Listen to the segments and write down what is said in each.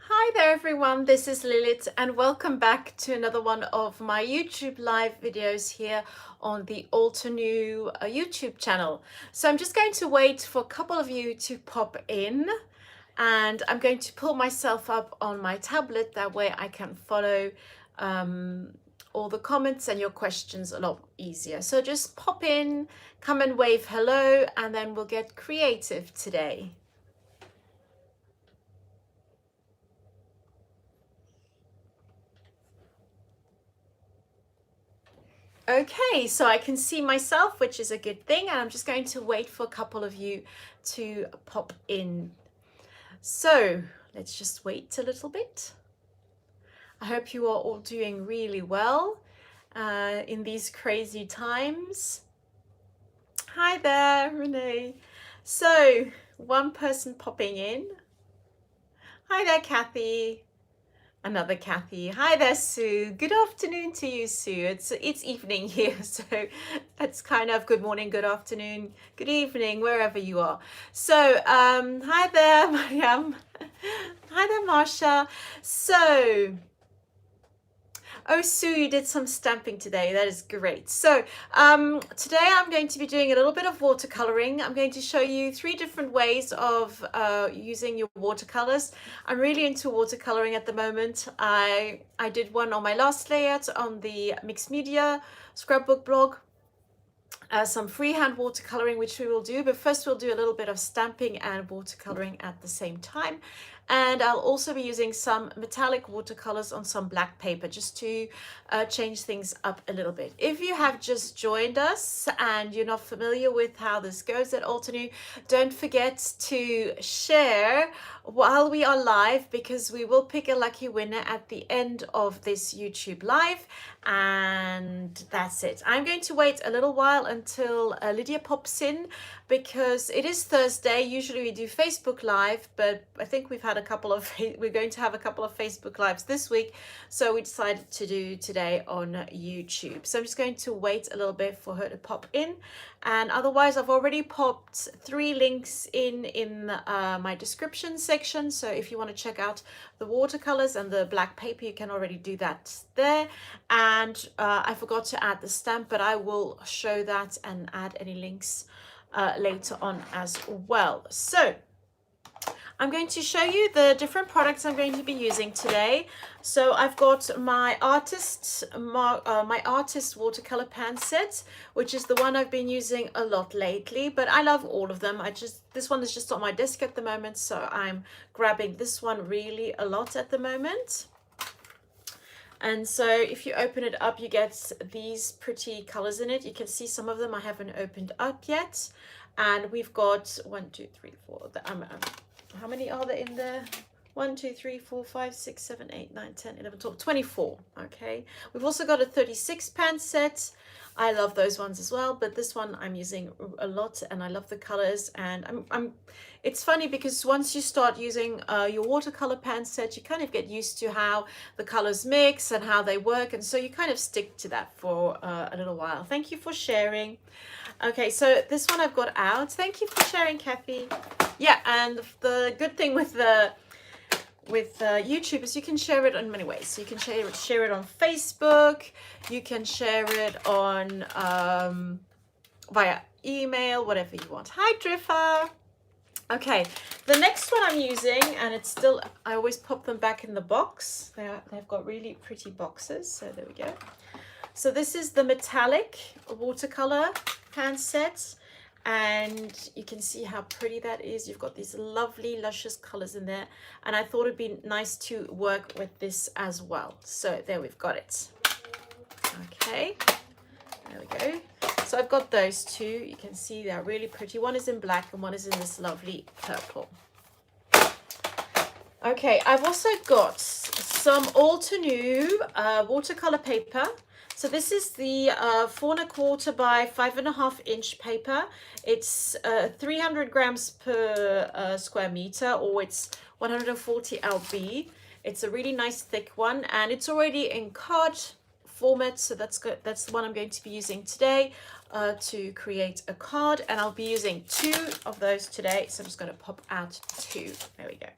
Hi there everyone, this is Lilith and welcome back to another one of my YouTube live videos here on the Altenew YouTube channel. So I'm just going to wait for a couple of you to pop in and I'm going to pull myself up on my tablet, that way I can follow all the comments and your questions a lot easier. So just pop in, come and wave hello, and then we'll get creative today. Okay, so I can see myself, which is a good thing, and I'm just going to wait for a couple of you to pop in. So let's just wait a little bit. I hope you are all doing really well in these crazy times. Hi there, Renee. So one person popping in. Hi there, Kathy. Another Kathy. Hi there, Sue. Good afternoon to you, Sue. It's evening here, so it's kind of good morning, good afternoon, good evening, wherever you are. So hi there, Mariam. Hi there, Marsha. So oh, Sue, you did some stamping today. That is great. So today I'm going to be doing a little bit of watercoloring. I'm going to show you 3 different ways of using your watercolors. I'm really into watercoloring at the moment. I did one on my last layout on the mixed media scrapbook blog. Some freehand watercoloring, which we will do, but first we'll do a little bit of stamping and watercoloring at the same time. And I'll also be using some metallic watercolors on some black paper just to change things up a little bit. If you have just joined us and you're not familiar with how this goes at Altenew, don't forget to share while we are live, because we will pick a lucky winner at the end of this YouTube live. And that's it. I'm going to wait a little while until Lydia pops in, because it is Thursday. Usually we do Facebook Live, but I think we're going to have a couple of Facebook Lives this week, so we decided to do today on YouTube. So I'm just going to wait a little bit for her to pop in, and otherwise I've already popped 3 links in my description section, so if you want to check out the watercolors and the black paper, you can already do that there. And I forgot to add the stamp, but I will show that and add any links later on as well. So I'm going to show you the different products I'm going to be using today. So I've got my artist watercolor pan set, which is the one I've been using a lot lately, but I love all of them. This one is just on my desk at the moment, so I'm grabbing this one really a lot at the moment. And so if you open it up, you get these pretty colors in it. You can see some of them I haven't opened up yet. And we've got 1, 2, 3, 4. How many are there in there? 1, 2, 3, 4, 5, 6, 7, 8, 9, 10, 11, 12, 24. Okay. We've also got a 36 pan set. I love those ones as well, but this one I'm using a lot and I love the colors. And it's funny because once you start using your watercolor pan set, you kind of get used to how the colors mix and how they work, and so you kind of stick to that for a little while. Thank you for sharing. Okay, so this one I've got out. Thank you for sharing, Kathy. Yeah, and the good thing with YouTube is you can share it in many ways. So you can share it on Facebook, you can share it on via email, whatever you want. Hi, Driffer. Okay, the next one I'm using, and it's still, I always pop them back in the box. They've got really pretty boxes, so there we go. So this is the metallic watercolor pan set, and you can see how pretty that is. You've got these lovely luscious colors in there, and I thought it'd be nice to work with this as well. So there we've got it. Okay, there we go. So I've got those 2. You can see they're really pretty. One is in black and one is in this lovely purple. Okay, I've also got some Altenew watercolor paper. So this is the 4 1/4 by 5.5 inch paper. It's 300 grams per square meter, or it's 140 lb. It's a really nice thick one, and it's already in card format, so that's good. That's the one I'm going to be using today to create a card, and I'll be using 2 of those today. So I'm just going to pop out 2. There we go.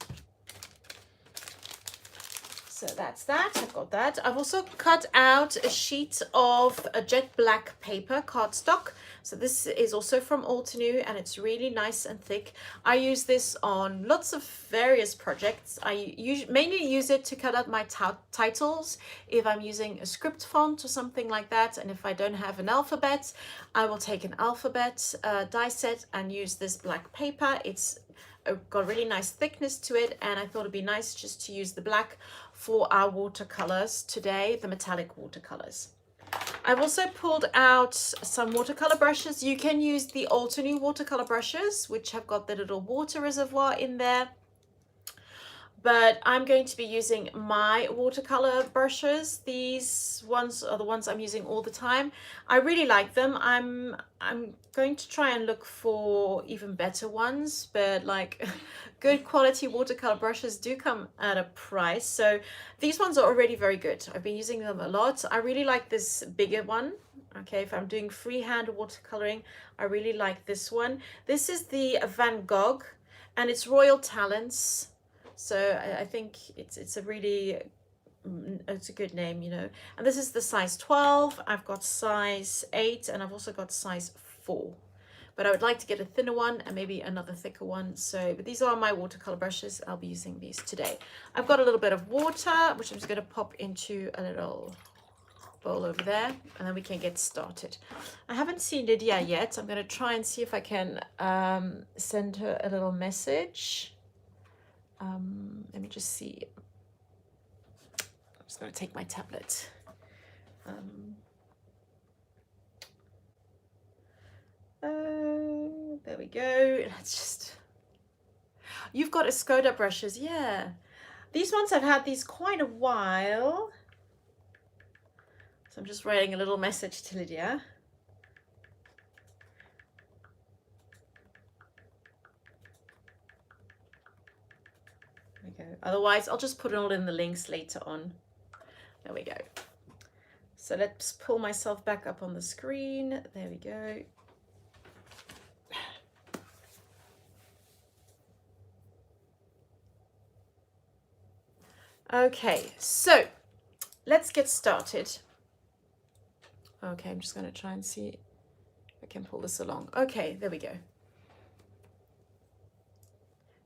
So that's that. I've got that. I've also cut out a sheet of a jet black paper cardstock. So this is also from Altenew, and it's really nice and thick. I use this on lots of various projects. I mainly use it to cut out my titles if I'm using a script font or something like that. And if I don't have an alphabet, I will take an alphabet die set and use this black paper. It's got really nice thickness to it, and I thought it'd be nice just to use the black for our watercolors today, the metallic watercolors. I've also pulled out some watercolor brushes. You can use the Altenew watercolor brushes, which have got the little water reservoir in there. But I'm going to be using my watercolor brushes. These ones are the ones I'm using all the time. I really like them. I'm going to try and look for even better ones, but like good quality watercolor brushes do come at a price. So these ones are already very good. I've been using them a lot. I really like this bigger one. Okay, if I'm doing freehand watercoloring, I really like this one. This is the Van Gogh, and it's Royal Talents. So I think it's a really, it's a good name, you know. And this is the size 12. I've got size 8, and I've also got size 4. But I would like to get a thinner one and maybe another thicker one. So, but these are my watercolor brushes. I'll be using these today. I've got a little bit of water, which I'm just going to pop into a little bowl over there, and then we can get started. I haven't seen Lydia yet. I'm going to try and see if I can send her a little message. Let me just see. I'm just going to take my tablet. There we go. Let's just. You've got Escoda brushes, yeah. These ones I've had these quite a while. So I'm just writing a little message to Lydia. Go. Otherwise, I'll just put it all in the links later on. There we go. So let's pull myself back up on the screen. There we go. Okay, so let's get started. Okay, I'm just going to try and see if I can pull this along. Okay, there we go.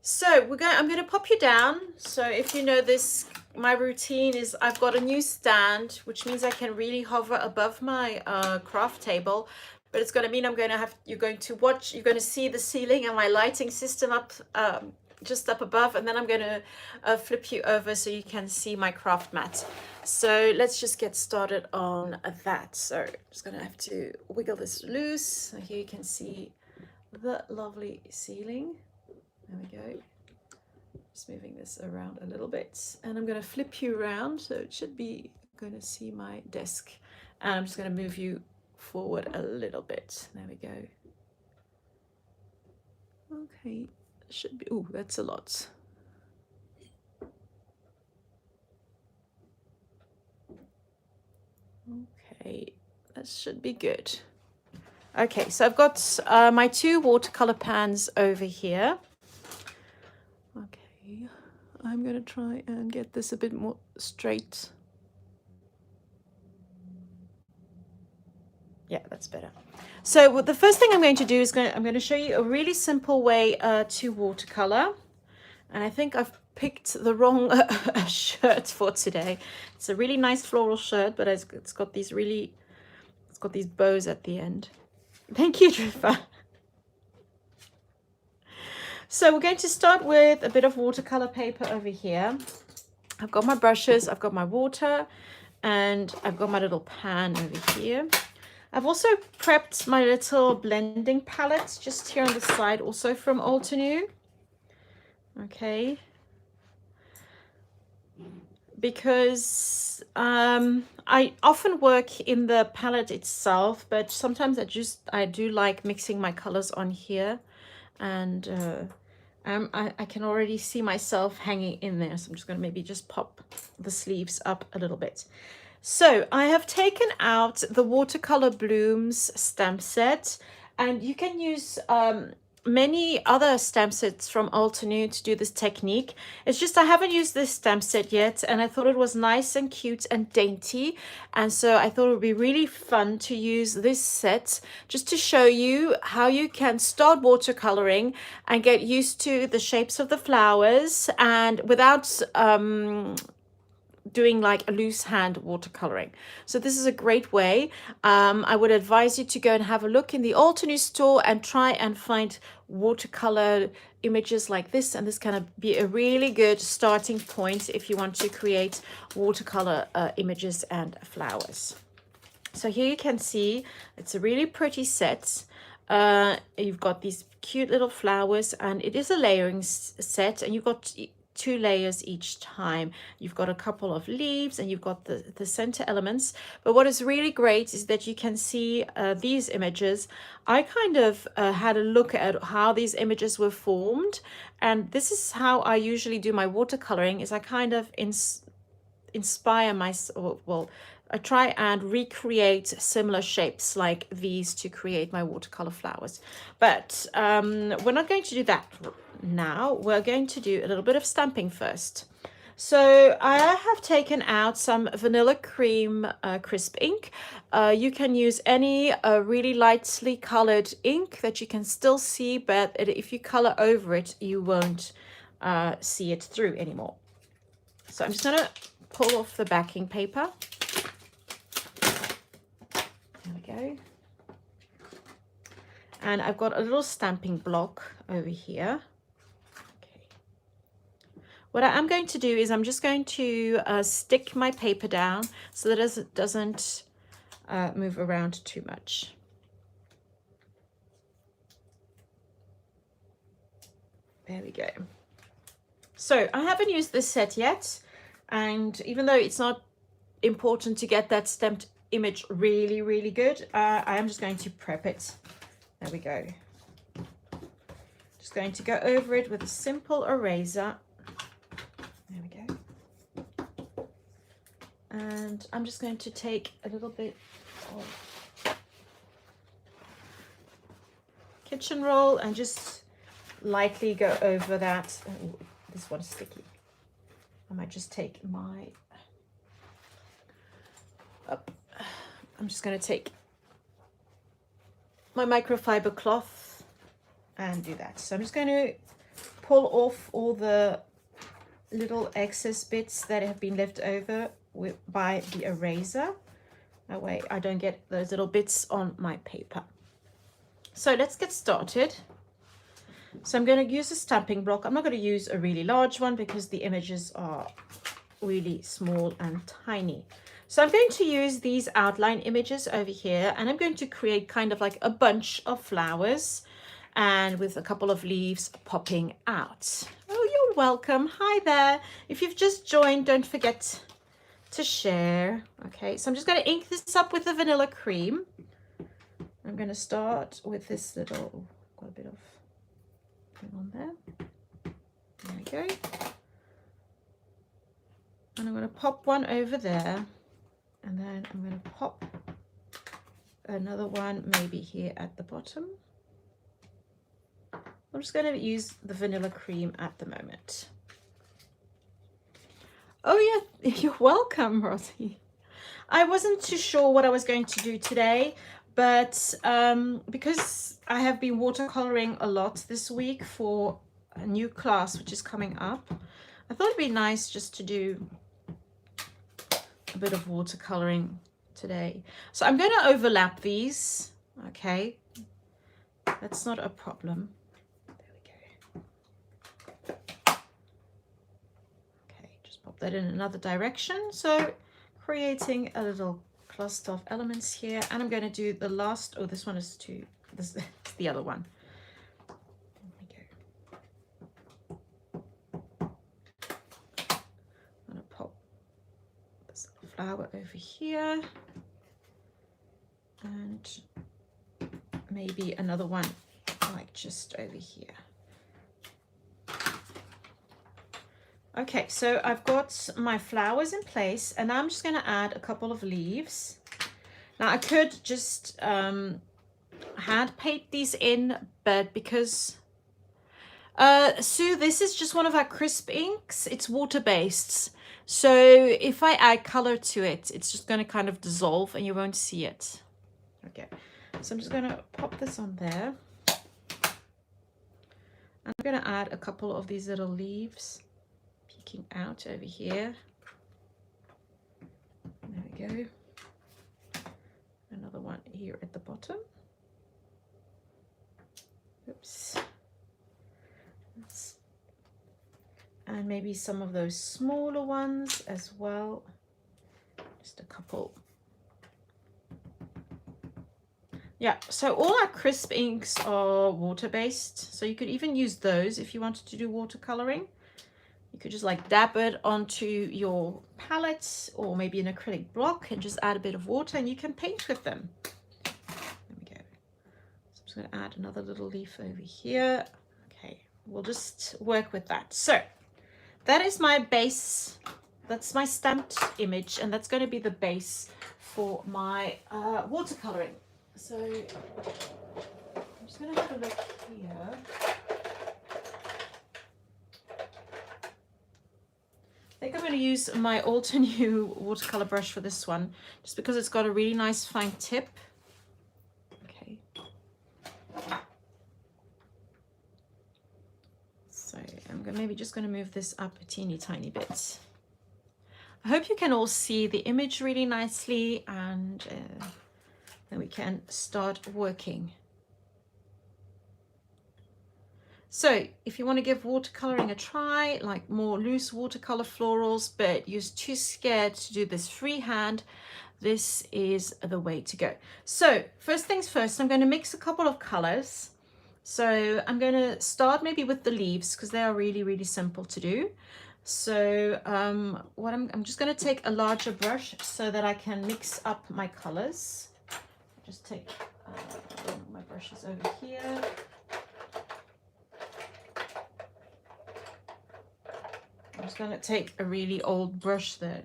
So I'm going to pop you down. So if you know this, my routine is I've got a new stand, which means I can really hover above my craft table. But it's going to mean you're going to see the ceiling and my lighting system up, just up above. And then I'm going to flip you over so you can see my craft mat. So let's just get started on that. So I'm just going to have to wiggle this loose. So here you can see the lovely ceiling. There we go. Just moving this around a little bit, and I'm going to flip you around so it should be going to see my desk, and I'm just going to move you forward a little bit. There we go. Okay, should be. Oh, that's a lot. Okay, that should be good. Okay, so I've got my 2 watercolor pans over here. Okay, I'm going to try and get this a bit more straight. Yeah, that's better. So the first thing I'm going to do is I'm going to show you a really simple way to watercolor. And I think I've picked the wrong shirt for today. It's a really nice floral shirt, but it's got these bows at the end. Thank you, Drifa. So we're going to start with a bit of watercolor paper over here. I've got my brushes, I've got my water, and I've got my little pan over here. I've also prepped my little blending palette just here on the side, also from Altenew. Okay. Because I often work in the palette itself, but sometimes I do like mixing my colors on here, and I can already see myself hanging in there. So I'm just going to maybe just pop the sleeves up a little bit. So I have taken out the Watercolor Blooms stamp set, and you can use many other stamp sets from Altenew to do this technique. It's just I haven't used this stamp set yet, and I thought it was nice and cute and dainty, and so I thought it would be really fun to use this set just to show you how you can start watercoloring and get used to the shapes of the flowers, and without doing like a loose hand watercoloring. So this is a great way. I would advise you to go and have a look in the Altenew store and try and find watercolor images like this, and this can be a really good starting point if you want to create watercolor images and flowers. So here you can see it's a really pretty set. You've got these cute little flowers, and it is a layering set, and you've got 2 layers each time. You've got a couple of leaves, and you've got the center elements. But what is really great is that you can see these images. I kind of had a look at how these images were formed, and this is how I usually do my watercoloring. Is I kind of inspire myself, well, I try and recreate similar shapes like these to create my watercolor flowers. But we're not going to do that now. We're going to do a little bit of stamping first. So I have taken out some vanilla cream crisp ink. You can use any really lightly colored ink that you can still see, but if you color over it, you won't see it through anymore. So I'm just going to pull off the backing paper. There we go. And I've got a little stamping block over here. Okay. What I am going to do is I'm just going to stick my paper down so that it doesn't move around too much. There we go. So I haven't used this set yet, and even though it's not important to get that stamped image really, really good, I am just going to prep it. There we go. Just going to go over it with a simple eraser. There we go. And I'm just going to take a little bit of kitchen roll and just lightly go over that. Oh, this one's sticky. I might just take my I'm just going to take my microfiber cloth and do that. So I'm just going to pull off all the little excess bits that have been left over by the eraser. That way I don't get those little bits on my paper. So let's get started. So I'm going to use a stamping block. I'm not going to use a really large one because the images are really small and tiny. So I'm going to use these outline images over here, and I'm going to create kind of like a bunch of flowers and with a couple of leaves popping out. Oh, you're welcome. Hi there. If you've just joined, don't forget to share. Okay, so I'm just going to ink this up with the vanilla cream. I'm going to start with this little, got a bit of on there. There we go. And I'm going to pop one over there, and then I'm going to pop another one maybe here at the bottom. I'm just going to use the vanilla cream at the moment. Oh yeah, you're welcome, Rosie. I wasn't too sure what I was going to do today, but because I have been watercoloring a lot this week for a new class which is coming up, I thought it'd be nice just to do a bit of watercoloring today. So I'm going to overlap these. Okay, that's not a problem. There we go. Okay, just pop that in another direction. So creating a little cluster of elements here, and I'm going to do the last, oh, this one is too, this is the other one. There we go. I'm going to pop this little flower over here, and maybe another one like just over here. Okay, so I've got my flowers in place, and I'm just going to add a couple of leaves. Now I could just hand paint these in, but because Sue, this is just one of our crisp inks. It's water-based. So if I add color to it, it's just going to kind of dissolve and you won't see it. Okay, so I'm just going to pop this on there. I'm going to add a couple of these little leaves peeking out over here. There we go. Another one here at the bottom. Oops. And maybe some of those smaller ones as well. Just a couple. Yeah, so all our crisp inks are water-based. So you could even use those if you wanted to do watercoloring. You could just like dab it onto your palette or maybe an acrylic block and just add a bit of water and you can paint with them. There we go. So I'm just going to add another little leaf over here. Okay, we'll just work with that. So that is my base. That's my stamped image, and that's going to be the base for my watercoloring. So I'm just going to have a look here. I think I'm going to use my Alter New watercolor brush for this one, just because it's got a really nice fine tip. Okay. So I'm maybe just going to move this up a teeny tiny bit. I hope you can all see the image really nicely, and then we can start working. So if you want to give watercoloring a try, like more loose watercolor florals, but you're too scared to do this freehand, this is the way to go. So first things first, I'm going to mix a couple of colors. So I'm going to start maybe with the leaves because they are really, really simple to do. So I'm just going to take a larger brush so that I can mix up my colors. Just take my brushes over here. I'm just going to take a really old brush there.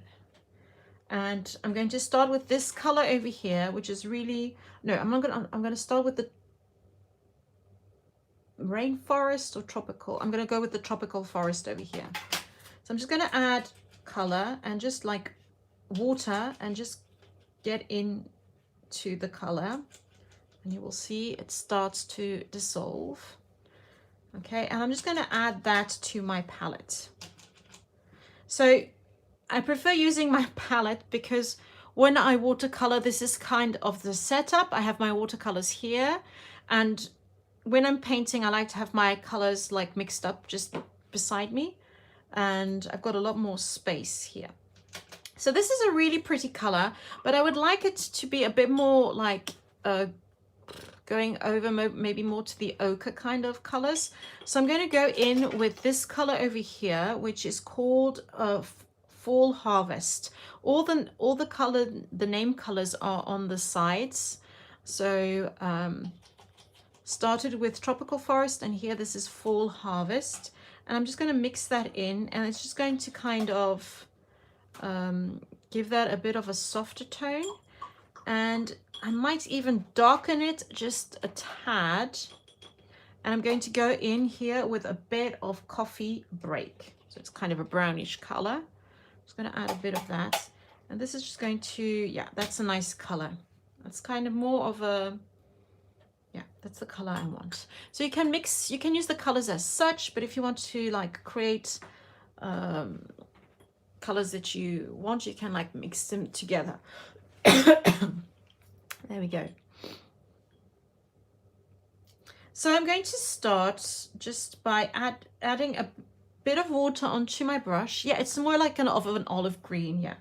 And I'm going to start with this color over here, which is really, no, I'm going to start with the rainforest or tropical. I'm going to go with the tropical forest over here. So I'm just going to add color and just like water and just get into the color, and you will see it starts to dissolve. Okay, and I'm just going to add that to my palette. So I prefer using my palette because when I watercolor, this is kind of the setup. I have my watercolors here, and when I'm painting, I like to have my colors like mixed up just beside me, and I've got a lot more space here. So this is a really pretty color, but I would like it to be a bit more like going over maybe more to the ochre kind of colors. So I'm going to go in with this color over here, which is called Fall Harvest. All the color, the name colors are on the sides. So started with Tropical Forest, and here this is Fall Harvest, and I'm just going to mix that in, and it's just going to kind of give that a bit of a softer tone, and I might even darken it just a tad, and I'm going to go in here with a bit of Coffee Break, so it's kind of a brownish color. I'm just going to add a bit of that, and this is just going to, yeah, that's a nice color. That's kind of more of a, yeah, that's the color I want. So you can mix, you can use the colors as such, but if you want to like create colors that you want, you can like mix them together. There we go. So I'm going to start just by adding a bit of water onto my brush. Yeah, it's more like an olive green, yeah.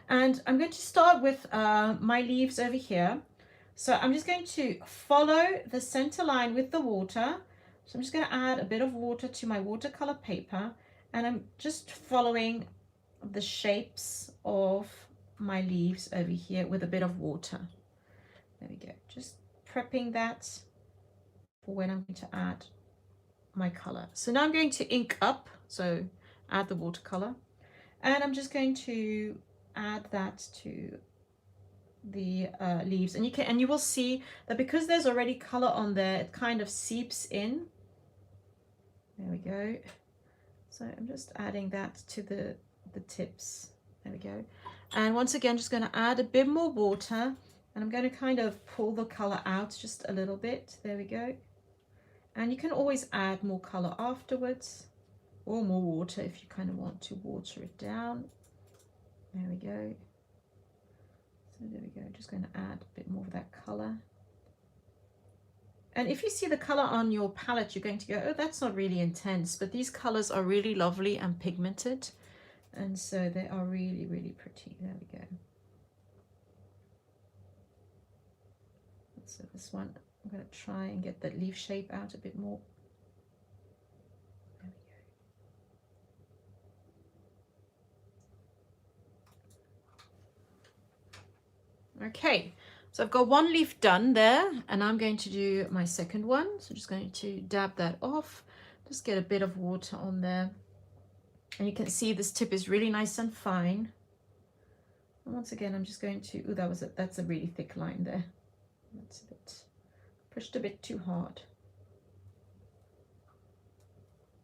And I'm going to start with my leaves over here. So I'm just going to follow the center line with the water. So I'm just going to add a bit of water to my watercolor paper, and I'm just following the shapes of my leaves over here with a bit of water. There we go. Just prepping that for when I'm going to add my color. So now I'm going to ink up, so add the watercolor, and I'm just going to add that to the leaves, and you will see that because there's already color on there, it kind of seeps in. There we go. So I'm just adding that to the tips. There we go. And once again, just going to add a bit more water, and I'm going to kind of pull the color out just a little bit. There we go. And you can always add more color afterwards, or more water if you kind of want to water it down. There we go. So there we go. Just going to add a bit more of that color. And if you see the color on your palette, you're going to go, oh, that's not really intense, but these colors are really lovely and pigmented. And so they are really, really pretty. There we go. So this one, I'm going to try and get that leaf shape out a bit more. There we go. Okay. So I've got one leaf done there, and I'm going to do my second one. So I'm just going to dab that off, just get a bit of water on there. And you can see this tip is really nice and fine. And once again, I'm just going to, oh, that's a really thick line there. That's a bit, pushed a bit too hard.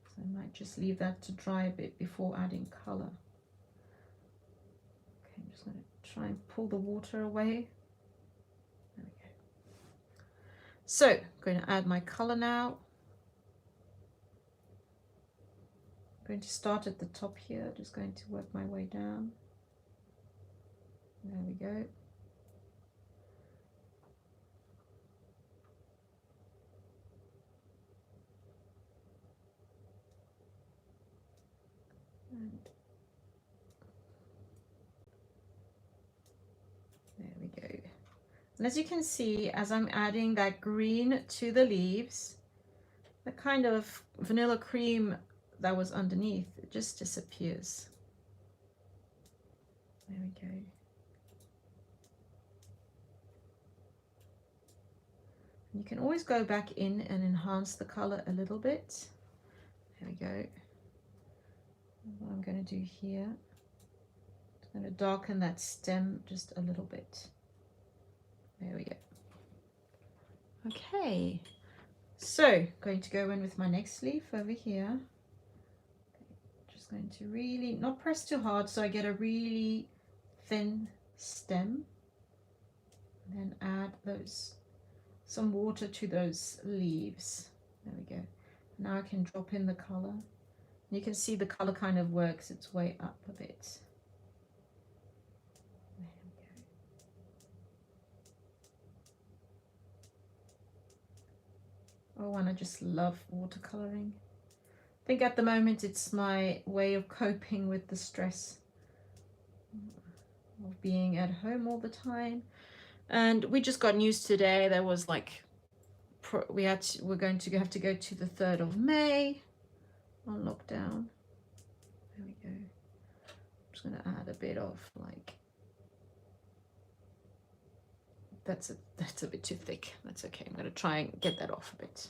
So I might just leave that to dry a bit before adding color. Okay, I'm just going to try and pull the water away. There we go. So I'm going to add my color now. I'm going to start at the top here, just going to work my way down. There we go. And there we go. And as you can see, as I'm adding that green to the leaves, the kind of vanilla cream that was underneath, it just disappears. There we go. You can always go back in and enhance the color a little bit. There we go. What I'm going to do here, I'm going to darken that stem just a little bit. There we go. Okay, so going to go in with my next leaf over here. Just going to really not press too hard so I get a really thin stem, and then add some water to those leaves. There we go. Now I can drop in the color. You can see the color kind of works its way up a bit. There we go. Oh, and I just love watercoloring. I think at the moment it's my way of coping with the stress of being at home all the time. And we just got news today. There was like, we're going to have to go to the 3rd of May on lockdown. There we go. I'm just going to add a bit of like, that's a bit too thick. That's okay. I'm going to try and get that off a bit.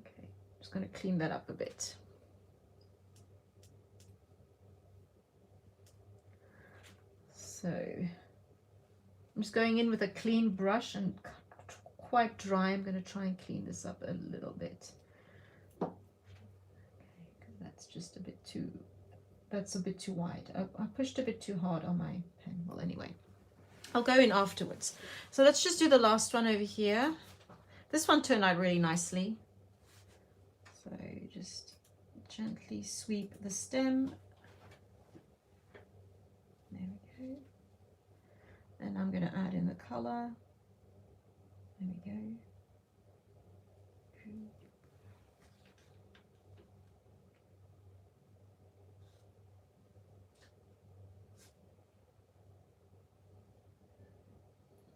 Okay, just going to clean that up a bit. So I'm just going in with a clean brush and quite dry. I'm going to try and clean this up a little bit. Okay, because that's just a bit too, that's a bit too wide. I pushed a bit too hard on my pen. Well, anyway, I'll go in afterwards. So let's just do the last one over here. This one turned out really nicely. So just gently sweep the stem. There we go. And I'm going to add in the color. There we go.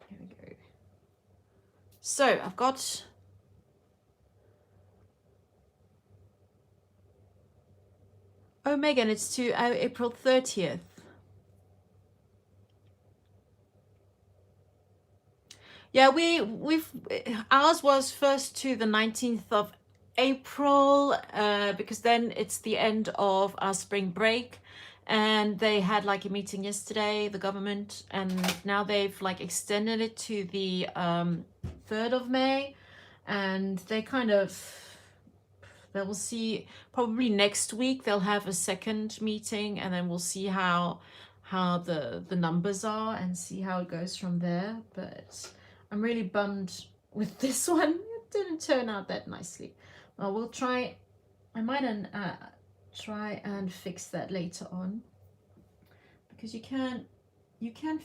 There we go. So I've got Megan, it's to April 30th. Yeah, ours was first to the 19th of April, because then it's the end of our spring break, and they had like a meeting yesterday, the government, and now they've like extended it to the 3rd of May, and they will see, probably next week they'll have a second meeting, and then we'll see how the numbers are and see how it goes from there. But I'm really bummed with this one. It didn't turn out that nicely. Well, we'll try. I might try and fix that later on, because you can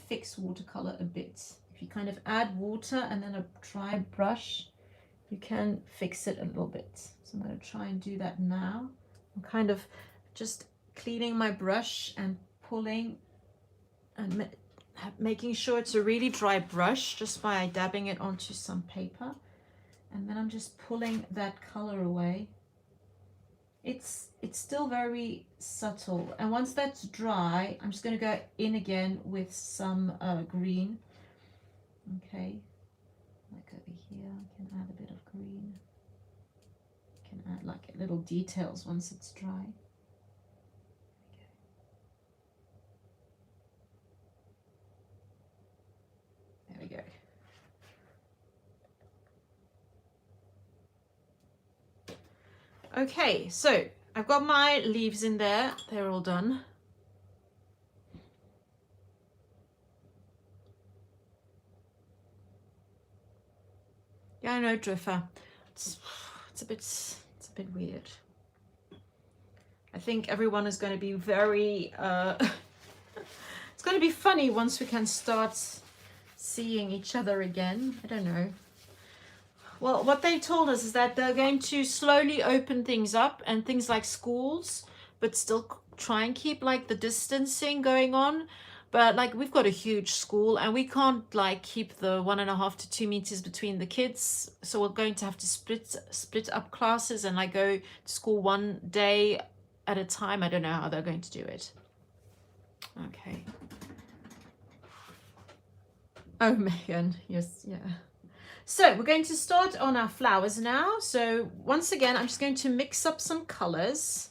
fix watercolor a bit. If you kind of add water and then a dry brush, you can fix it a little bit. So I'm going to try and do that now. I'm kind of just cleaning my brush and pulling and making sure it's a really dry brush just by dabbing it onto some paper. And then I'm just pulling that color away. It's still very subtle, and once that's dry, I'm just going to go in again with some green. Okay, like over here, I can add a bit of green. I can add like little details once it's dry. Okay. There we go. Okay, so I've got my leaves in there. They're all done. Yeah, I know, Driffer. It's a bit weird. I think everyone is going to be very it's going to be funny once we can start seeing each other again. I don't know. Well, what they told us is that they're going to slowly open things up, and things like schools, but still try and keep like the distancing going on. But like, we've got a huge school, and we can't like keep the 1.5 to 2 meters between the kids. So we're going to have to split up classes and like go to school one day at a time. I don't know how they're going to do it. Okay. Oh, Megan, yes, yeah. So we're going to start on our flowers now. So once again, I'm just going to mix up some colors.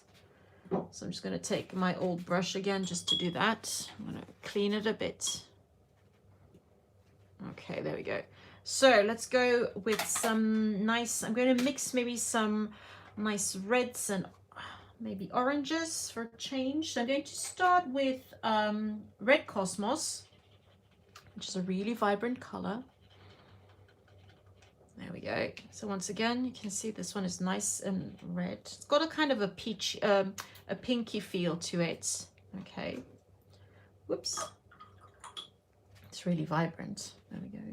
So I'm just going to take my old brush again just to do that. I'm going to clean it a bit. Okay, there we go. So let's go with some nice, I'm going to mix maybe some nice reds and maybe oranges for a change. So I'm going to start with Red Cosmos, which is a really vibrant color. There we go. So once again, you can see this one is nice and red. It's got a kind of a peach, a pinky feel to it. Okay. Whoops. It's really vibrant. There we go.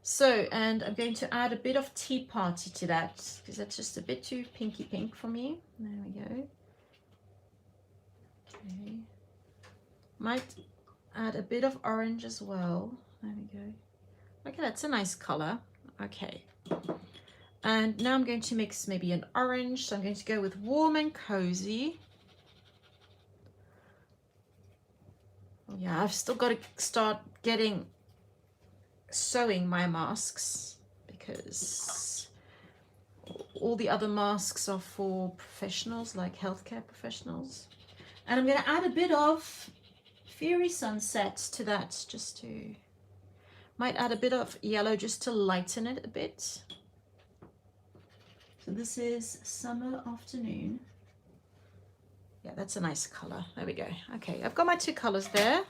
So, and I'm going to add a bit of Tea Party to that, because that's just a bit too pinky pink for me. There we go. Okay. Might add a bit of orange as well. There we go. Okay, that's a nice color. Okay, and now I'm going to mix maybe an orange. So I'm going to go with Warm and Cozy. Oh yeah, I've still got to start sewing my masks, because all the other masks are for professionals, like healthcare professionals. And I'm going to add a bit of Fiery Sunset to that, just to... Might add a bit of yellow just to lighten it a bit. So this is Summer Afternoon. Yeah, that's a nice color. There we go. Okay, I've got my two colors there.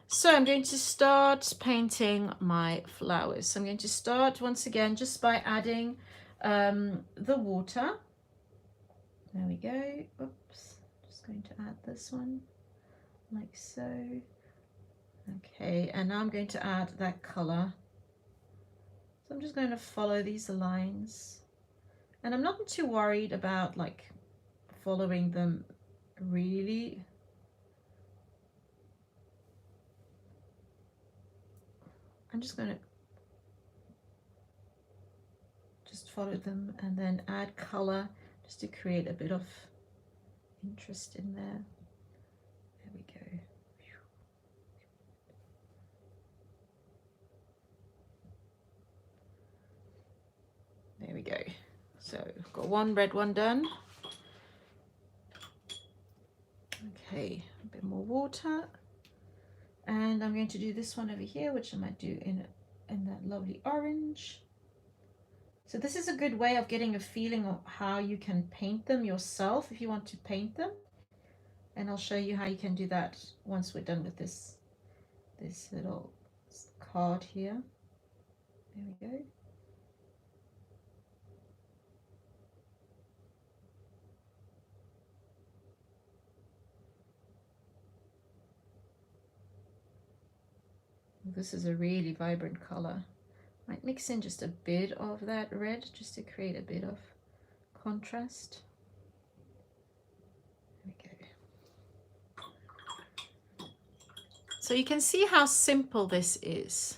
So I'm going to start painting my flowers. So I'm going to start once again just by adding the water. There we go. Oops, just going to add this one like so. Okay, and now I'm going to add that color. So I'm just going to follow these lines, and I'm not too worried about like following them really. I'm just going to just follow them and then add color just to create a bit of interest in there. There we go. There we go. So I've got one red one done. Okay, a bit more water. And I'm going to do this one over here, which I might do in that lovely orange. So this is a good way of getting a feeling of how you can paint them yourself if you want to paint them. And I'll show you how you can do that once we're done with this little card here. There we go. This is a really vibrant color. Might mix in just a bit of that red just to create a bit of contrast. There we go. So you can see how simple this is.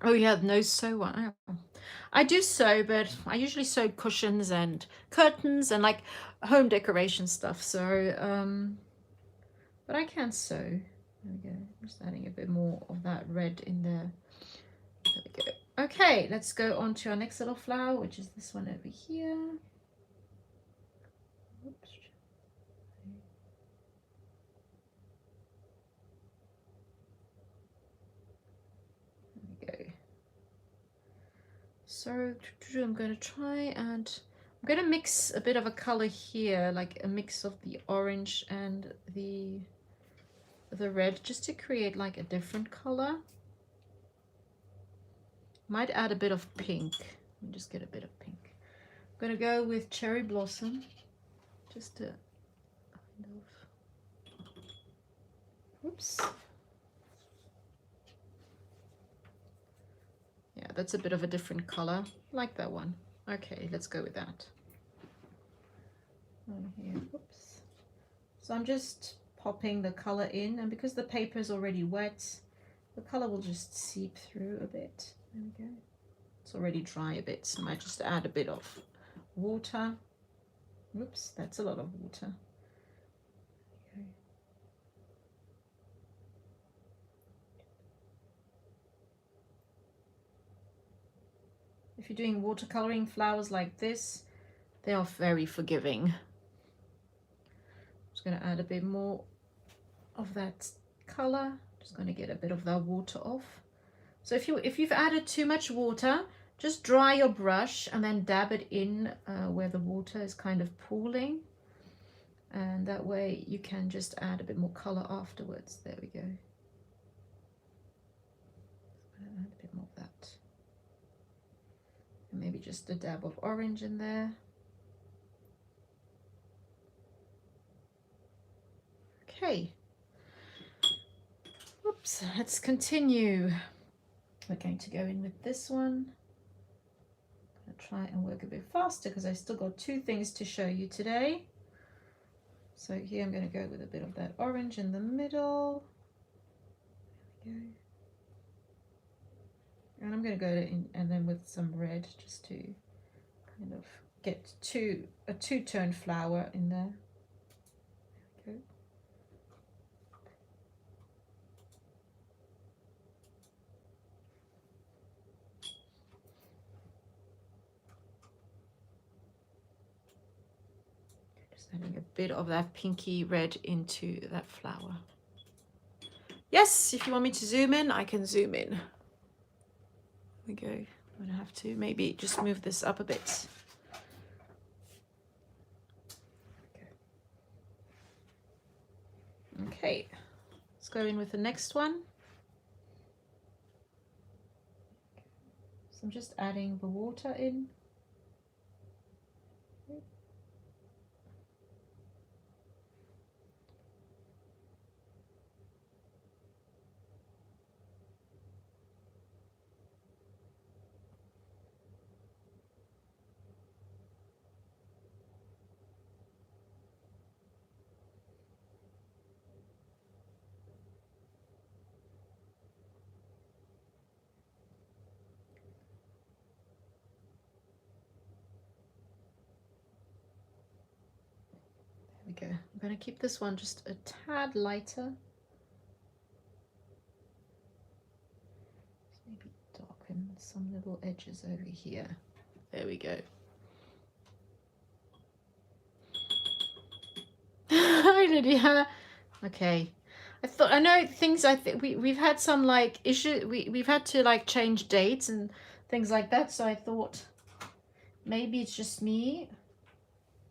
Oh yeah, no sew one. I do sew, but I usually sew cushions and curtains and like home decoration stuff. So, but I can sew. There we go. I'm just adding a bit more of that red in there. There we go. Okay, let's go on to our next little flower, which is this one over here. Oops. There we go. So I'm going to try and I'm going to mix a bit of a color here, like a mix of the orange and the red, just to create like a different color. Might add a bit of pink. Let me just get a bit of pink. I'm going to go with cherry blossom, just to kind of, oops. Yeah, that's a bit of a different color. I like that one. Okay, let's go with that. On here, oops. So I'm just popping the color in, and because the paper is already wet, the color will just seep through a bit. There we go. It's already dry a bit, so I might just add a bit of water. Oops, that's a lot of water. Okay. If you're doing watercoloring flowers like this, they are very forgiving. I'm just going to add a bit more of that color. Just going to get a bit of that water off. So if you've added too much water, just dry your brush and then dab it in where the water is kind of pooling, and that way you can just add a bit more color afterwards. There we go. Add a bit more of that, and maybe just a dab of orange in there. Okay. Oops, let's continue. We're going to go in with this one. I'm going to try and work a bit faster because I still got two things to show you today. So here I'm going to go with a bit of that orange in the middle. There we go. And I'm going to go in and then with some red just to kind of get a two-tone flower in there. There we go. Just adding a bit of that pinky red into that flower. Yes, if you want me to zoom in, I can zoom in. There we go. I'm going to have to maybe just move this up a bit. Okay, let's go in with the next one. So I'm just adding the water in. There we go. I'm going to keep this one just a tad lighter. Just maybe darken some little edges over here. There we go. Hi, Lydia. Okay. I know things. I think we've had some like issue. We've had to like change dates and things like that. So I thought maybe it's just me.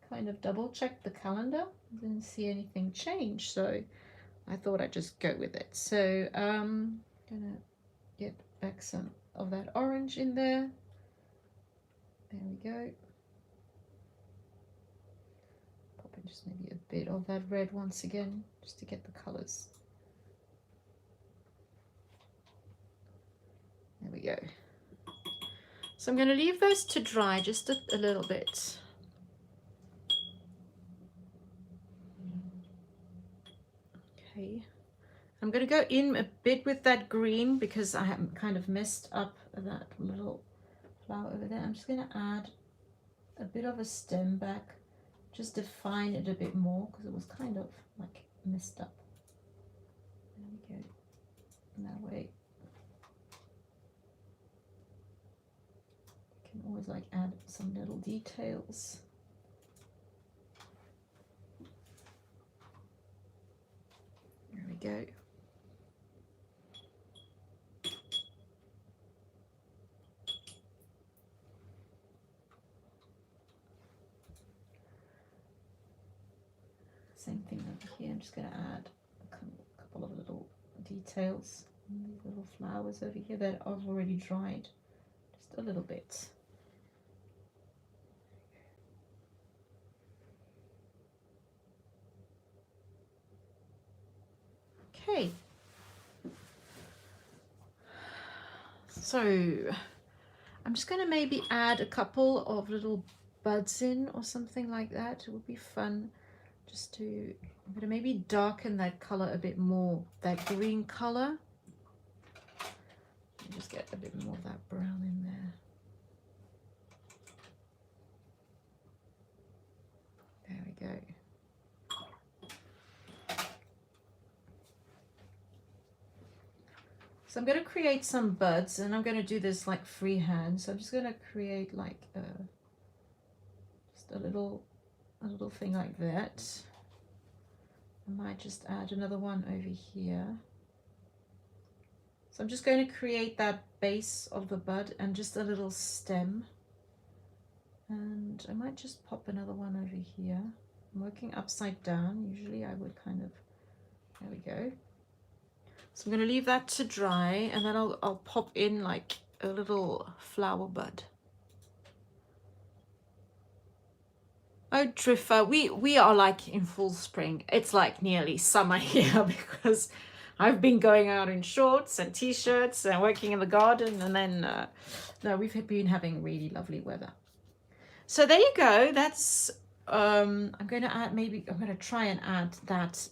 Kind of double checked the calendar. Didn't see anything change. So I thought I'd just go with it. So gonna get back some of that orange in there. There we go. Pop in just maybe a bit of that red once again, just to get the colors. There we go. So I'm going to leave those to dry just a little bit. Okay. I'm going to go in a bit with that green because I have kind of messed up that little flower over there. I'm just going to add a bit of a stem back, just define it a bit more because it was kind of like messed up. There we go. And that way you can always like add some little details. There we go. Same thing over here. I'm just going to add a couple of little details. These little flowers over here that I've already dried just a little bit. Okay. So I'm just going to maybe add a couple of little buds in or something like that. It would be fun. Just to, I'm going to maybe darken that color a bit more, that green color. Just get a bit more of that brown in there. There we go. So I'm going to create some buds, and I'm going to do this like freehand. So I'm just going to create like just a little thing like that. I might just add another one over here. So I'm just going to create that base of the bud and just a little stem. And I might just pop another one over here. I'm working upside down. Usually I would kind of, there we go. So I'm going to leave that to dry, and then I'll pop in like a little flower bud. Oh, Triffa, we are like in full spring. It's like nearly summer here because I've been going out in shorts and t-shirts and working in the garden, and then no, we've been having really lovely weather. So there you go. That's I'm going to add, maybe I'm going to try and add that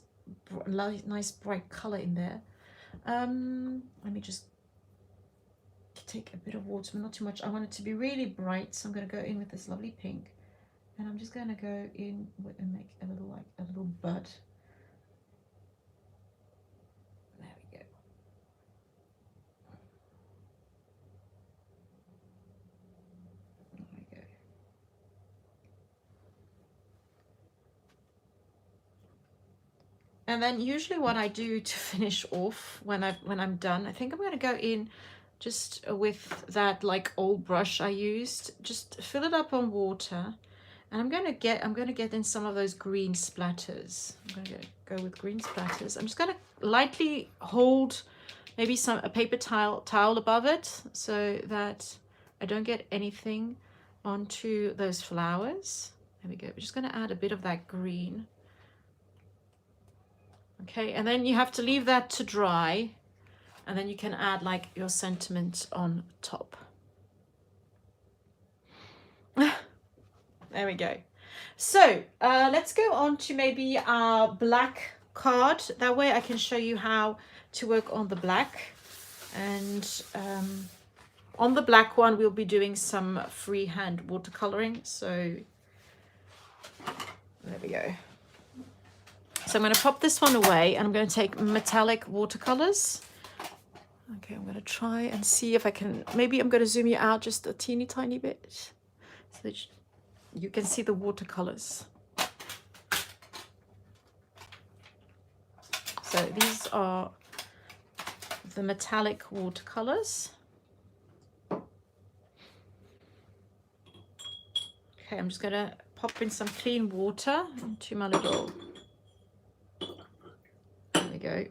nice bright color in there. Let me just take a bit of water, but not too much. I want it to be really bright, so I'm going to go in with this lovely pink. And I'm just going to go in and make a little, like a little bud. There we go. There we go. And then usually what I do to finish off when I'm done, I think I'm going to go in just with that like old brush I used. Just fill it up on water. And I'm going to get in some of those green splatters. I'm going to go with green splatters. I'm just going to lightly hold maybe a paper towel above it so that I don't get anything onto those flowers. There we go. We're just going to add a bit of that green. Okay, and then you have to leave that to dry, and then you can add like your sentiment on top. There we go. So let's go on to maybe our black card. That way I can show you how to work on the black. And on the black one, we'll be doing some freehand watercoloring. So there we go. So I'm going to pop this one away, and I'm going to take metallic watercolors. Okay, I'm going to try and see if I can, maybe I'm going to zoom you out just a teeny tiny bit. so that you can see the watercolors. So these are the metallic watercolors. Okay, I'm just going to pop in some clean water into my little, there we go.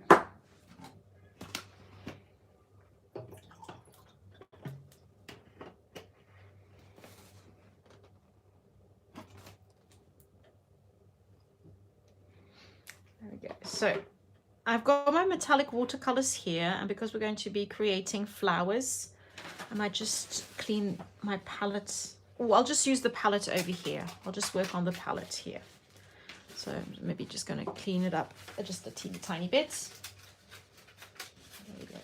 There we go. So I've got my metallic watercolors here, and because we're going to be creating flowers, I might just clean my palette. Oh, I'll just use the palette over here. I'll just work on the palette here. So maybe just going to clean it up just a teeny tiny bit. There we go.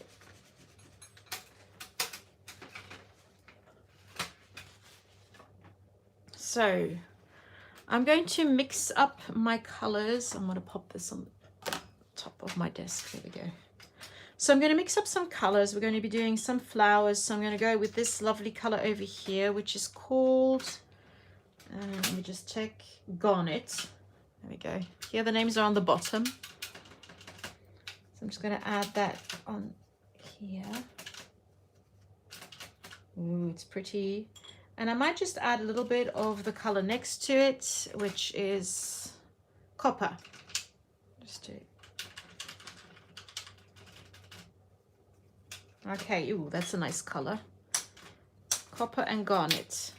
So I'm going to mix up my colors. I'm going to pop this on the top of my desk. There we go. So I'm going to mix up some colors. We're going to be doing some flowers. So I'm going to go with this lovely color over here, which is called, let me just check, Garnet. There we go. Here the names are on the bottom. So I'm just going to add that on here. Ooh, it's pretty. And I might just add a little bit of the color next to it, which is copper. Just to... Okay, ooh, that's a nice color. Copper and garnet.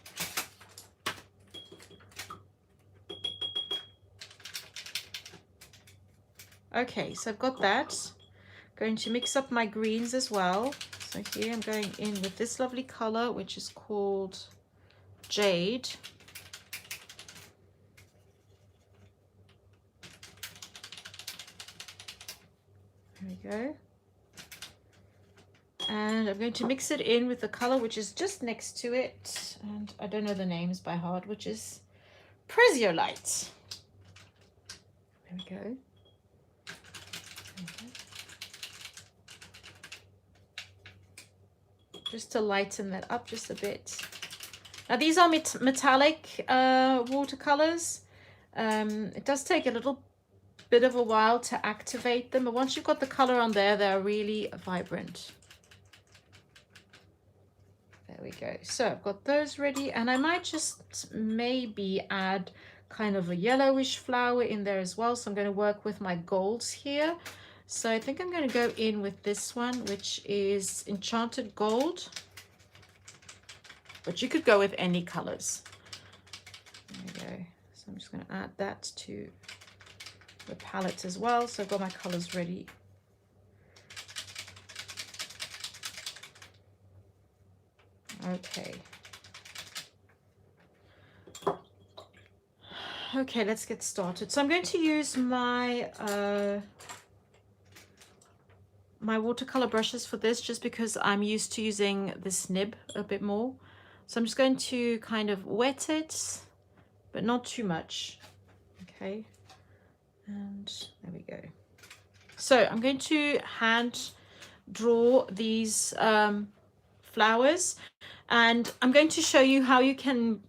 Okay, so I've got that. Going to mix up my greens as well. So here I'm going in with this lovely color, which is called Jade. There we go. And I'm going to mix it in with the color which is just next to it, and I don't know the names by heart, which is Presiolite. There we go. Just to lighten that up just a bit. Now these are metallic watercolors. It does take a little bit of a while to activate them, but once you've got the color on there, they're really vibrant. There we go. So I've got those ready, and I might just maybe add kind of a yellowish flower in there as well. So I'm going to work with my golds here. So I think I'm going to go in with this one, which is Enchanted Gold. But you could go with any colors. There we go. So I'm just going to add that to the palette as well. So I've got my colors ready. Okay. Okay, let's get started. So I'm going to use my my watercolor brushes for this, just because I'm used to using this nib a bit more. So I'm just going to kind of wet it, but not too much. Okay, and there we go. So I'm going to hand draw these flowers, and I'm going to show you how you can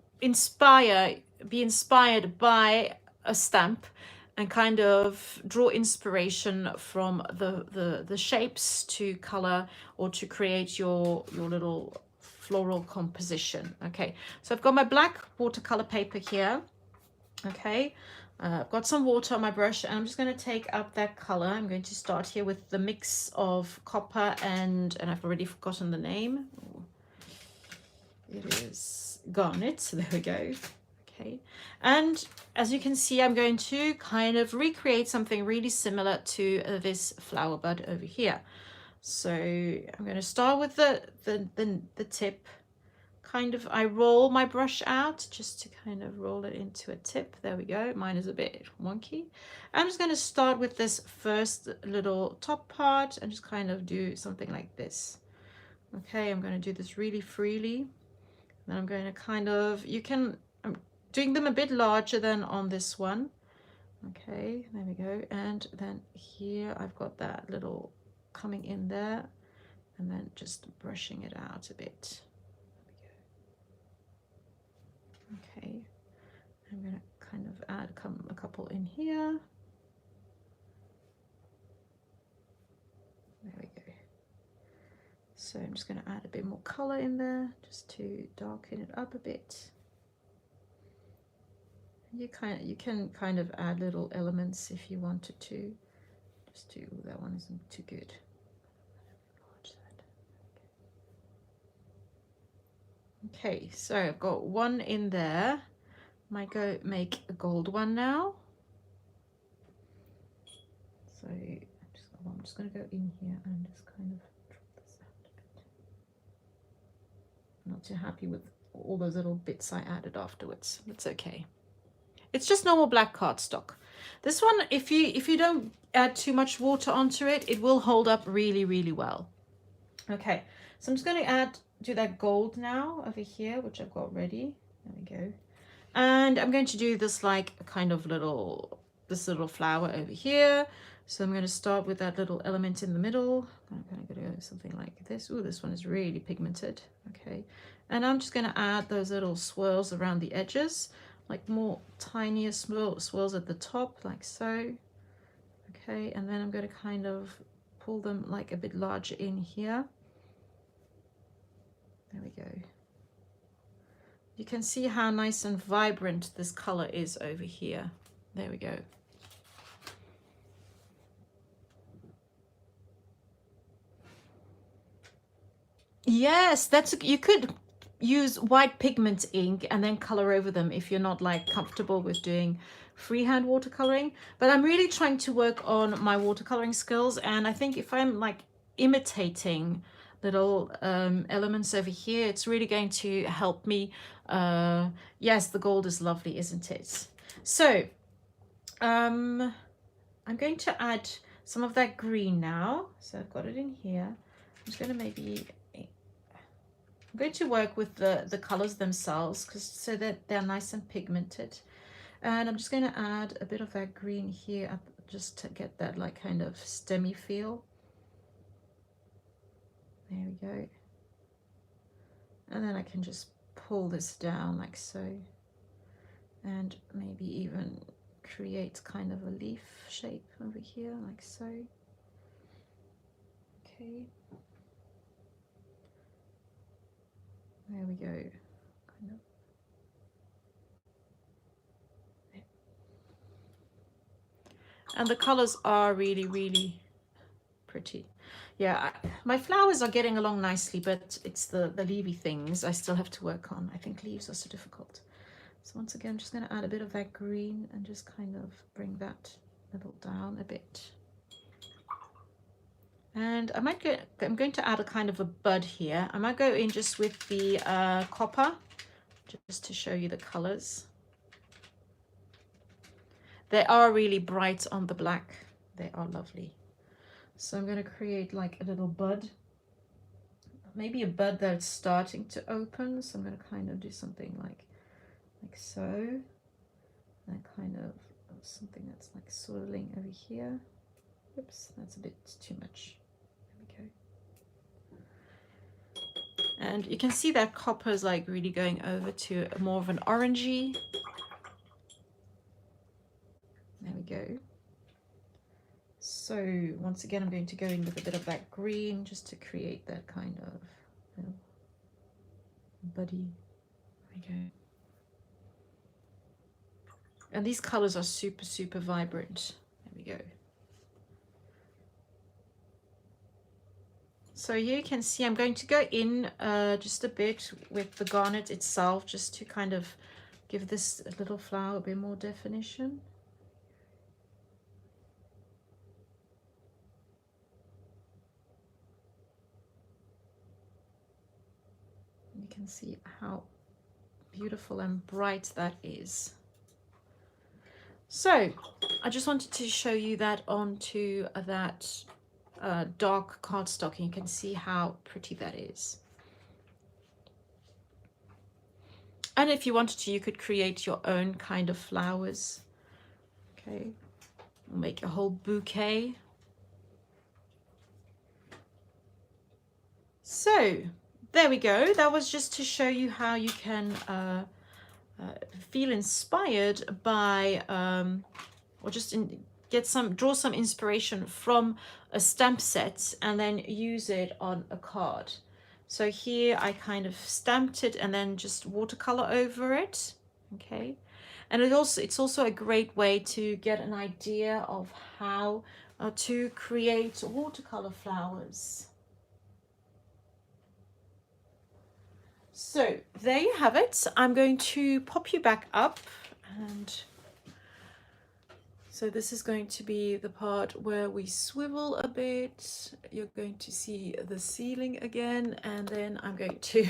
be inspired by a stamp and kind of draw inspiration from the shapes to color or to create your little floral composition. Okay, so I've got my black watercolor paper here. Okay, I've got some water on my brush, and I'm just going to take up that color. I'm going to start here with the mix of copper and I've already forgotten the name. It is garnet. So there we go. Okay, and as you can see, I'm going to kind of recreate something really similar to this flower bud over here. So I'm going to start with the tip. Kind of, I roll my brush out just to kind of roll it into a tip. There we go. Mine is a bit wonky. I'm just going to start with this first little top part and just kind of do something like this. Okay, I'm going to do this really freely. Then I'm going to kind of, I'm doing them a bit larger than on this one. Okay, there we go. And then here I've got that little coming in there, and then just brushing it out a bit. Okay, I'm going to kind of add a couple in here. There we go. So I'm just going to add a bit more color in there just to darken it up a bit. You can kind of add little elements if you wanted to. Just to, that one isn't too good. Okay, so I've got one in there. Might go make a gold one now. So I'm just going to go in here and just kind of drop this out a bit. I'm not too happy with all those little bits I added afterwards. That's okay. It's just normal black cardstock. This one, if you don't add too much water onto it, it will hold up really, really well. Okay, so I'm just going to do that gold now over here, which I've got ready. There we go. And I'm going to do this like a kind of this little flower over here. So I'm going to start with that little element in the middle. I'm going to go something like this. Oh, this one is really pigmented. Okay, and I'm just going to add those little swirls around the edges, like more tinier swirls at the top, like so. Okay, and then I'm going to kind of pull them like a bit larger in here. There we go. You can see how nice and vibrant this color is over here. There we go. Yes, you could use white pigment ink and then color over them if you're not like comfortable with doing freehand watercoloring. But I'm really trying to work on my watercoloring skills, and I think if I'm like imitating little elements over here, it's really going to help me. Yes, the gold is lovely, isn't it? So I'm going to add some of that green now. So I've got it in here. I'm just going to I'm going to work with the colors themselves so that they're nice and pigmented. And I'm just going to add a bit of that green here just to get that like kind of stemmy feel. There we go. And then I can just pull this down like so. And maybe even create kind of a leaf shape over here like so. Okay. There we go. Kind of. And the colors are really, really pretty. Yeah, my flowers are getting along nicely, but it's the leafy things I still have to work on. I think leaves are so difficult. So once again, I'm just going to add a bit of that green and just kind of bring that little down a bit. And I'm going to add a kind of a bud here. I might go in just with the copper, just to show you the colors. They are really bright on the black. They are lovely. So I'm going to create like a little bud. Maybe a bud that's starting to open. So I'm going to kind of do something like so. And kind of something that's like swirling over here. Oops, that's a bit too much. There we go. And you can see that copper is like really going over to more of an orangey. There we go. So once again, I'm going to go in with a bit of that green just to create that kind of little buddy. There we go. And these colors are super, super vibrant. There we go. So here you can see I'm going to go in just a bit with the garnet itself, just to kind of give this little flower a bit more definition. You can see how beautiful and bright that is. So I just wanted to show you that onto that dark cardstock, and you can see how pretty that is. And if you wanted to, you could create your own kind of flowers. Okay, make a whole bouquet. So there we go. That was just to show you how you can feel inspired by, or just draw some inspiration from a stamp set and then use it on a card. So here I kind of stamped it and then just watercolor over it. Okay. And it's also a great way to get an idea of how to create watercolor flowers. So there you have it. I'm going to pop you back up, and so this is going to be the part where we swivel a bit. You're going to see the ceiling again, and then I'm going to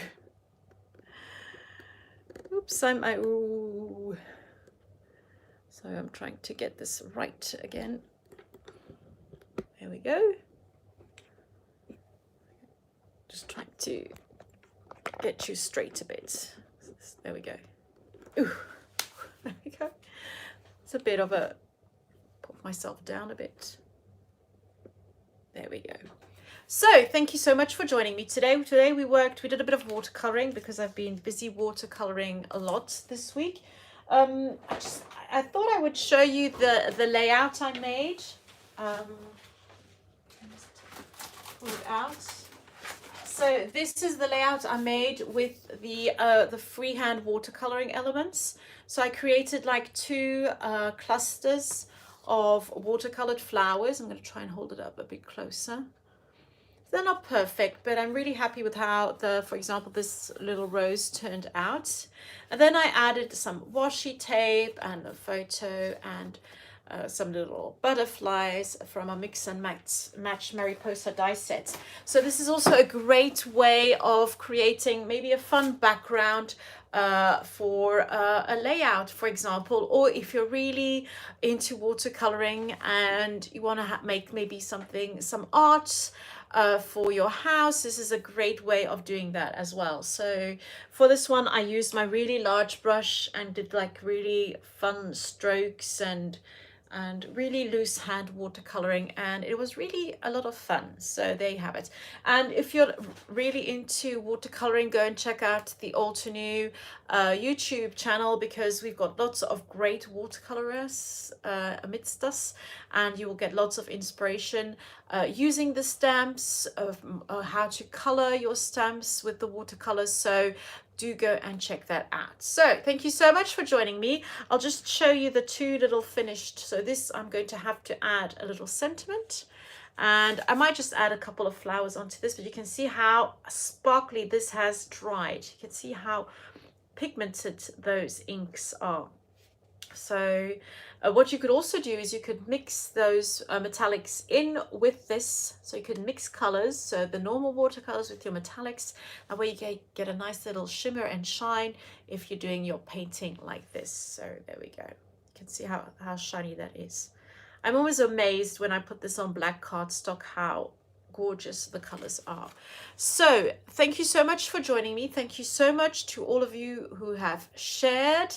oops, ooh. So I'm trying to get this right again. There we go. Just trying to get you straight a bit. There we go. Ooh. There we go. It's a bit of a, put myself down a bit. There we go. So thank you so much for joining me today. Today we did a bit of watercoloring because I've been busy watercoloring a lot this week. I thought I would show you the layout I made. Pull it out. So this is the layout I made with the freehand watercoloring elements. So I created like two clusters of watercolored flowers. I'm going to try and hold it up a bit closer. They're not perfect, but I'm really happy with how for example, this little rose turned out. And then I added some washi tape and a photo and some little butterflies from a mix and match Mariposa die set. So this is also a great way of creating maybe a fun background for a layout, for example, or if you're really into watercoloring and you want to make maybe some art for your house, this is a great way of doing that as well. So for this one, I used my really large brush and did like really fun strokes and really loose hand watercoloring, and it was really a lot of fun. So there you have it. And if you're really into watercoloring, go and check out the Altenew YouTube channel, because we've got lots of great watercolorers amidst us, and you will get lots of inspiration using the stamps, of how to color your stamps with the watercolors. So do go and check that out. So thank you so much for joining me. I'll just show you the two little finished. So this, I'm going to have to add a little sentiment, and I might just add a couple of flowers onto this, but you can see how sparkly this has dried. You can see how pigmented those inks are. So what you could also do is you could mix those metallics in with this. So you could mix colors, so the normal watercolors with your metallics, and where you get a nice little shimmer and shine if you're doing your painting like this. So there we go. You can see how shiny that is. I'm always amazed when I put this on black cardstock how gorgeous the colors are. So thank you so much for joining me. Thank you so much to all of you who have shared.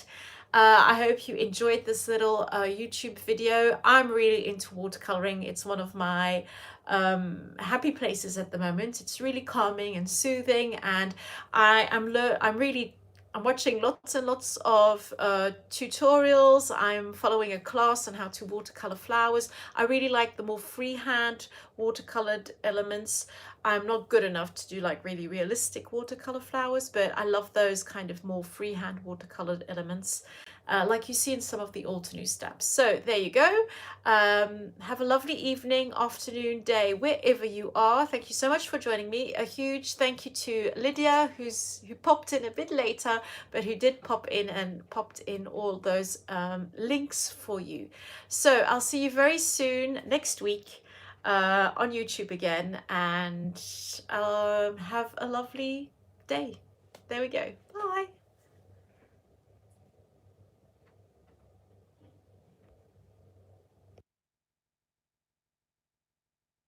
I hope you enjoyed this little YouTube video. I'm really into watercoloring. It's one of my happy places at the moment. It's really calming and soothing, and I'm watching lots and lots of tutorials. I'm following a class on how to watercolor flowers. I really like the more freehand watercolored elements. I'm not good enough to do like really realistic watercolor flowers, but I love those kind of more freehand watercolored elements, like you see in some of the Altenew stamps. So there you go. Have a lovely evening, afternoon, day, wherever you are. Thank you so much for joining me. A huge thank you to Lydia, who popped in a bit later, but who did pop in and popped in all those links for you. So I'll see you very soon next week on YouTube again, and have a lovely day. There we go. Bye.